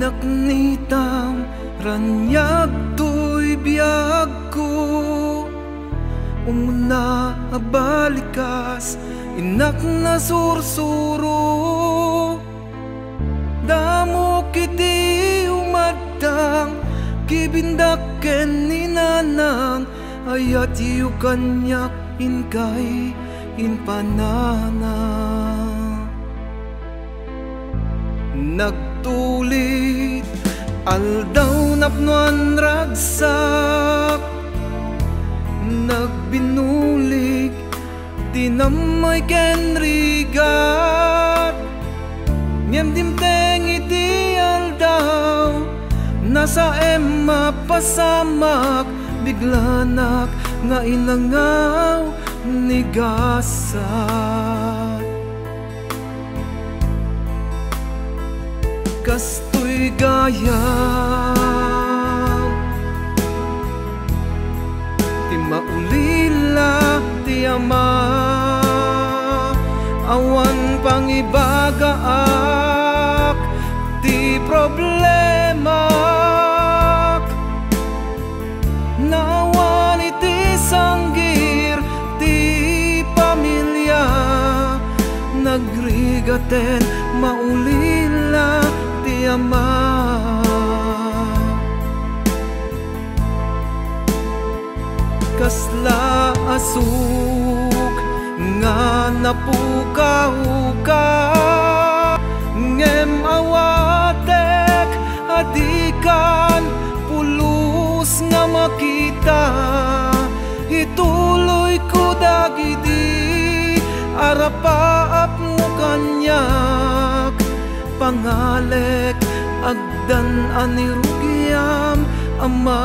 Winaknitam ranyag to'y biyag ko, umuna abalikas inak na sursuro. Damo kiti umadang kibindaken ni nanang, ayat yu kanyak inkay inpanana. Nagtulit aldaw napnuan ragsak, nagbinulig tinamay kenrigat. Ngem dimteng iti aldaw nasa emma pasamak, biglanak nga inangaw ni gasat. Kastoy gayam ti maulila ti ama, awan pangibagaak ti problema. Nawan iti sanggir ti pamilya, nagrigaten maulila ti ama. Kasla asuk nga napukahuka, ngem awatek adikan pulus nga makita. Ituloy ko dagidi arapaap mo kanyak, pangalek agdan anirugyam ama.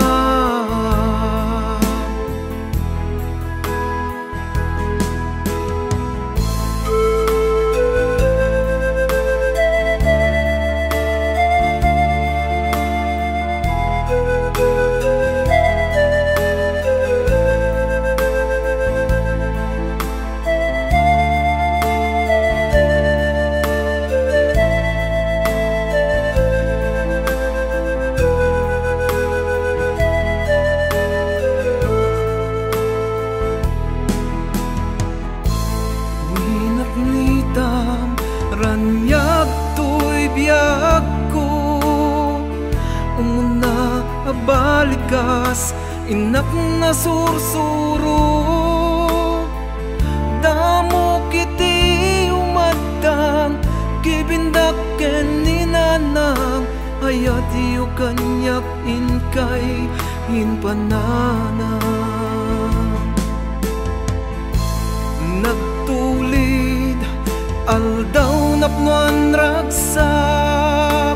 Ranyag to'y biyag ko, umuna abalikas inak na sursuro. Damo kiti umadang kibindaken ni nanang, ayat yu kanyak inkay inpanana. Nagtulid aldaw napnuan ragsak,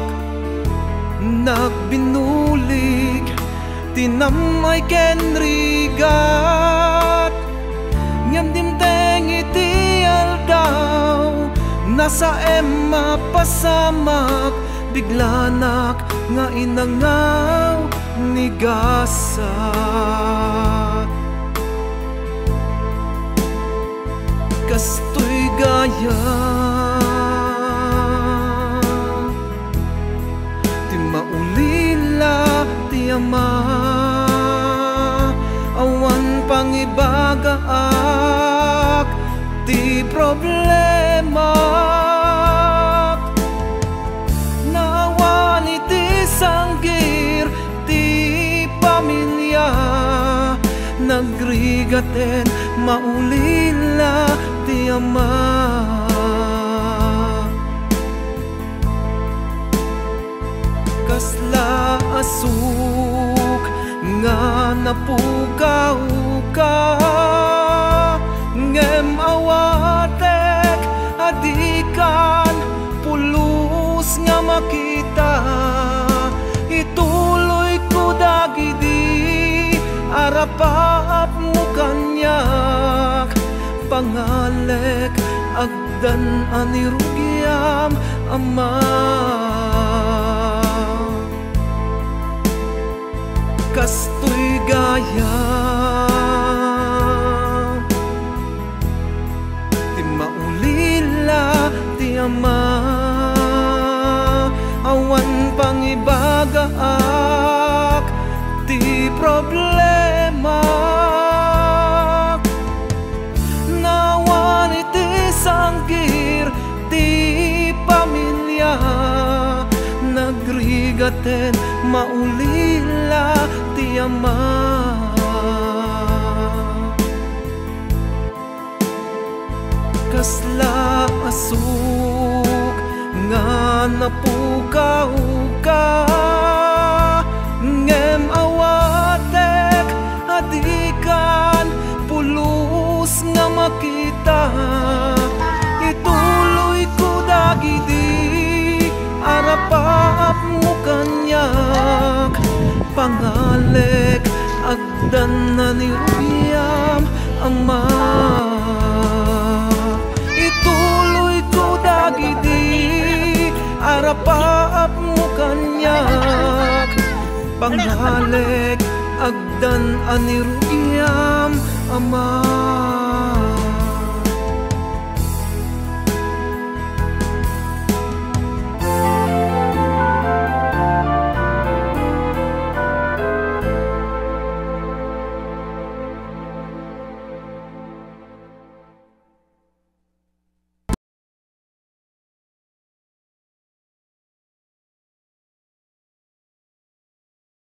nagbinulig tinamay kenrigat. Ngem dimteng iti aldaw nasa emma pasamak, biglanak nga inangaw ni gasat. Kastoy gaya ti maulila ti ama, awan pangibagaak ti problema. Nawan iti sanggir ti pamilya, nagrigaten maulila ti ama. Kasla asuk nga napukahuka, ngem awatek adikan pulus nga makita. Ituloy ko dagidi arapaap mo kanyak, pangalek agdan anirugyam ama. Kastoy gaya ti maulila ti ama, awan pangibagaak gaten maulila ti ama. Kasla asuk nga napukaw ka, ngem awatek adikan pulos nga makita. Ituloy ko dagidi arapap mo kanyak, pangalek agdan na ni Rubiyam ama. Ituloy ko dagidi arapap mo kanyak, pangalek agdan ani Rubiyam ama.